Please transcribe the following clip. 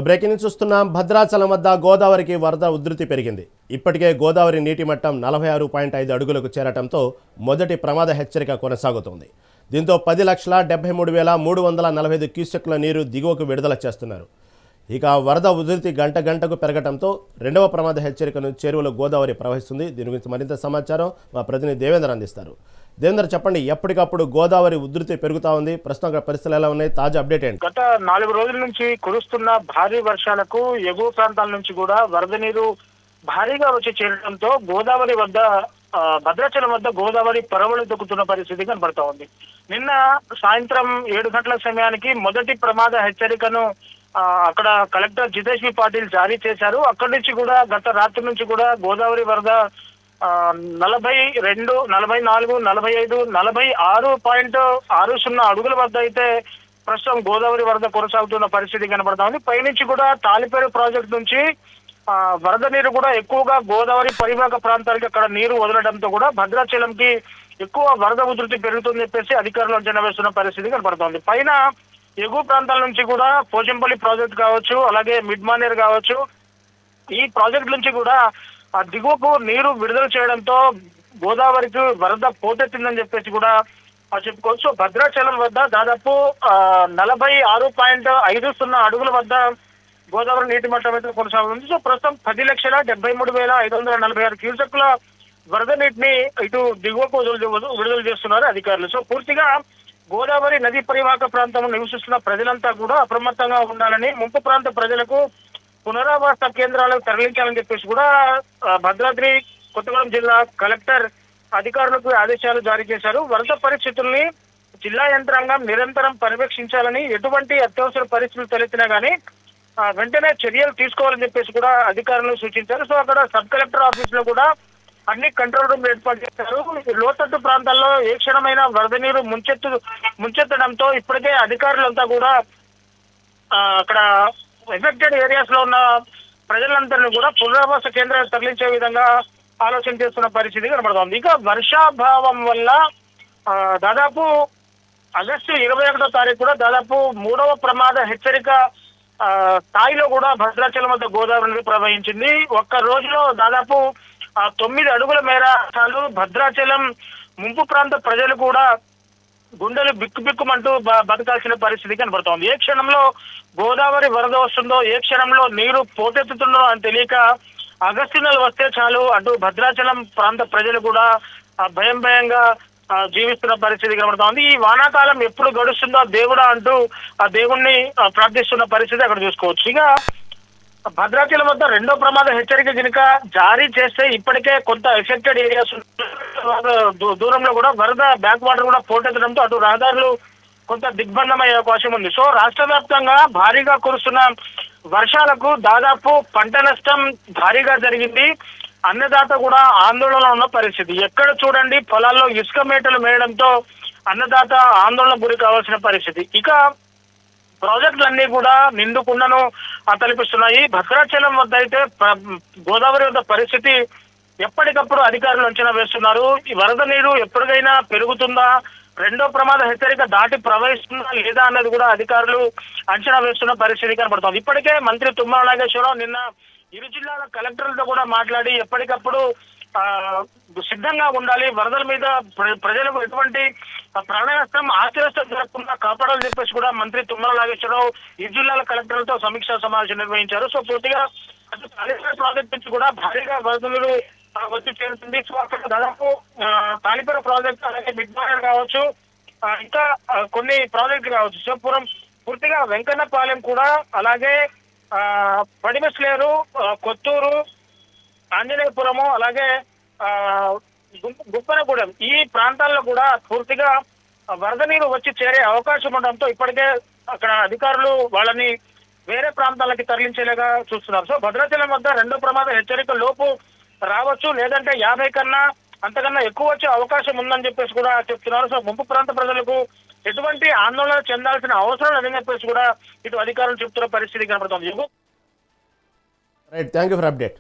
Breaking news చూస్తున్నాం. భద్రాచలం వద్ద గోదావరికి వరద ఉధృతి పెరిగింది. ఇప్పటికే గోదావరి నీటి మట్టం 46.5 అడుగులకు చేరటంతో మొదటి ప్రమాద హెచ్చరిక కొనసాగుతోంది. దీంతో 10,73,345 క్యూసెక్ల నీరు దిగువకు విడుదల చేస్తున్నారు. ఇక వరద ఉధృతి గంట గంటకు పెరగటంతో రెండవ ప్రమాద హెచ్చరికను చేరువలో గోదావరి ప్రవహిస్తుంది. దీని గురించి మరింత సమాచారం మా ప్రతినిధి దేవేందర్ అందిస్తారు. దేవేందర్, చెప్పండి, ఎప్పటికప్పుడు గోదావరి ఉధృతి పెరుగుతా ఉంది, ప్రస్తుతం పరిస్థితులు ఎలా ఉన్నాయి, తాజా అప్డేట్ ఏంటి? గత 4 రోజుల నుంచి కురుస్తున్న భారీ వర్షాలకు ఎగువ ప్రాంతాల నుంచి కూడా వరద నీరు భారీగా వచ్చి చేరడంతో గోదావరి వద్ద భద్రాచలం వద్ద గోదావరి పరవళ్ళు దొక్కుతున్న పరిస్థితి కనబడతా ఉంది. నిన్న సాయంత్రం 7 గంటల సమయానికి మొదటి ప్రమాద హెచ్చరికను అక్కడ కలెక్టర్ జితేష్ పాటిల్ జారీ చేశారు. అక్కడి నుంచి కూడా గత రాత్రి నుంచి కూడా గోదావరి వరద 42, 44, 45, 46.60 అడుగుల వద్ద అయితే ప్రస్తుతం గోదావరి వరద కొనసాగుతున్న పరిస్థితి కనబడతా ఉంది. పైనుంచి కూడా తాలిపేరు ప్రాజెక్ట్ నుంచి వరద నీరు కూడా ఎక్కువగా గోదావరి పరివాహక ప్రాంతాలకి అక్కడ నీరు వదలడంతో కూడా భద్రాచలంకి ఎక్కువ వరద ఉధృతి పెరుగుతుందని చెప్పేసి అధికారులు అంచనా వేస్తున్న పరిస్థితి కనబడుతోంది. పైన ఎగువ ప్రాంతాల నుంచి కూడా పోచంపల్లి ప్రాజెక్ట్ కావచ్చు, అలాగే మిడ్ మానేర్ కావచ్చు, ఈ ప్రాజెక్ట్ నుంచి కూడా ఆ దిగువకు నీరు విడుదల చేయడంతో గోదావరికి వరద పోటెత్తిందని చెప్పేసి కూడా చెప్పుకోవచ్చు. భద్రాచలం వద్ద దాదాపు 46.50 అడుగుల వద్ద గోదావరి నీటి మట్టం అయితే కొనసాగుతుంది. సో ప్రస్తుతం 10,73,546 క్యూసెక్ల వరద నీటిని ఇటు దిగువకు విడుదల చేస్తున్నారు అధికారులు. సో పూర్తిగా గోదావరి నదీ పరివాహక ప్రాంతంలో నివసిస్తున్న ప్రజలంతా కూడా అప్రమత్తంగా ఉండాలని, ముంపు ప్రాంత ప్రజలకు పునరావాస కేంద్రాలకు తరలించాలని చెప్పేసి కూడా భద్రాద్రి కొత్తగూడెం జిల్లా కలెక్టర్ అధికారులకు ఆదేశాలు జారీ చేశారు. వరద పరిస్థితుల్ని జిల్లా యంత్రాంగం నిరంతరం పర్యవేక్షించాలని, ఎటువంటి అత్యవసర పరిస్థితులు తలెత్తినా గానీ వెంటనే చర్యలు తీసుకోవాలని చెప్పేసి కూడా అధికారులు సూచించారు. సో అక్కడ సబ్ కలెక్టర్ ఆఫీస్ లో కూడా అన్ని కంట్రోల్ రూమ్ ఏర్పాటు చేశారు. లోతట్టు ప్రాంతాల్లో ఏ క్షణమైన వరద నీరు ముంచెత్తడంతో ఇప్పటికే అధికారులంతా కూడా అక్కడ ఎఫెక్టెడ్ ఏరియాస్ లో ఉన్న ప్రజలందరినీ కూడా పునరావాస కేంద్రాలకు తరలించే విధంగా ఆలోచన చేస్తున్న పరిస్థితి కనబడుతోంది. ఇక వర్షాభావం వల్ల దాదాపు ఆగస్టు 21వ తారీఖు కూడా దాదాపు 3వ ప్రమాద హెచ్చరిక స్థాయిలో కూడా భద్రాచలం వద్ద గోదావరి నది ప్రవహించింది. ఒక్క రోజులో దాదాపు 9 అడుగుల మేర భద్రాచలం ముంపు ప్రాంత ప్రజలు కూడా గుండెలు బిక్కుబిక్కుమంటూ బతకాల్సిన పరిస్థితి కనబడుతోంది. ఏ క్షణంలో గోదావరి వరద వస్తుందో, ఏ క్షణంలో నీరు పోటెత్తుతుందో అని తెలియక ఆగస్టు నెల వస్తే చాలు అటు భద్రాచలం ప్రాంత ప్రజలు కూడా భయంగా జీవిస్తున్న పరిస్థితి కనబడుతోంది. ఈ వానాకాలం ఎప్పుడు గడుస్తుందో దేవుడా అంటూ ఆ దేవుణ్ణి ప్రార్థిస్తున్న పరిస్థితి అక్కడ చూసుకోవచ్చు. ఇక భద్రాచలం వద్ద రెండో ప్రమాద హెచ్చరిక కనుక జారీ చేస్తే ఇప్పటికే కొంత ఎఫెక్టెడ్ ఏరియాస్ దూరంలో కూడా వరద బ్యాక్ వాటర్ కూడా పోటెత్తడంతో అటు రహదారులు కొంత దిగ్బంధమయ్యే అవకాశం ఉంది. సో రాష్ట్ర వ్యాప్తంగా భారీగా కురుస్తున్న వర్షాలకు దాదాపు పంట నష్టం భారీగా జరిగింది. అన్నదాత కూడా ఆందోళనలో ఉన్న పరిస్థితి. ఎక్కడ చూడండి పొలాల్లో ఇసుక మేటలు మేయడంతో అన్నదాత ఆందోళన గురి కావాల్సిన పరిస్థితి. ఇక ప్రాజెక్టులన్నీ కూడా నిండు కుండను తలపిస్తున్నాయి. భద్రాచలం వద్ద అయితే గోదావరి వద్ద పరిస్థితి ఎప్పటికప్పుడు అధికారులు అంచనా వేస్తున్నారు. ఈ వరద నీరు ఎప్పటికైనా పెరుగుతుందా, రెండో ప్రమాద హెచ్చరిక దాటి ప్రవహిస్తుందా లేదా అన్నది కూడా అధికారులు అంచనా వేస్తున్న పరిస్థితి కనబడుతోంది. ఇప్పటికే మంత్రి తుమ్మల నాగేశ్వరరావు నిన్న ఇరు జిల్లాల కలెక్టర్లతో కూడా మాట్లాడి ఎప్పటికప్పుడు సిద్ధంగా ఉండాలి, వరదల మీద ప్రజలకు ఎటువంటి ప్రాణ నష్టం, ఆస్తి నష్టం జరగకుండా కాపాడాలని చెప్పేసి కూడా మంత్రి తుమ్మల నాగేశ్వరరావు ఇరు జిల్లాల కలెక్టర్లతో సమీక్షా సమావేశం నిర్వహించారు. సో పూర్తిగా అటు తాలిపేరు ప్రాజెక్ట్ నుంచి కూడా భారీగా వరద నీరు వచ్చి చేరుతుంది. సో అక్కడ దాదాపు తాలిపేరు ప్రాజెక్ట్, అలాగే మిడ్ మానేర్ కావచ్చు, ఇంకా కొన్ని ప్రాజెక్టులు కావచ్చు. సో పూర్తిగా వెంకన్నపాలెం కూడా, అలాగే పడిమెస్లేరు, కొత్తూరు, ఆంజనేయపురము, అలాగే గుప్పనగూడెం ఈ ప్రాంతాల్లో కూడా పూర్తిగా వరద నీరు వచ్చి చేరే అవకాశం ఉండడంతో ఇప్పటికే అక్కడ అధికారులు వాళ్ళని వేరే ప్రాంతాలకి తరలించేలాగా చూస్తున్నారు. సో భద్రాచలం వద్ద రెండో ప్రమాద హెచ్చరిక లోపు రావచ్చు, లేదంటే 50 కన్నా అంతకన్నా ఎక్కువ వచ్చే అవకాశం ఉందని చెప్పేసి కూడా చెప్తున్నారు. సో ముంపు ప్రాంత ప్రజలకు ఎటువంటి ఆందోళన చెందాల్సిన అవసరం లేదని చెప్పేసి కూడా ఇటు అధికారులు చెప్తున్న పరిస్థితి కనబడుతుంది. Right, thank you for update.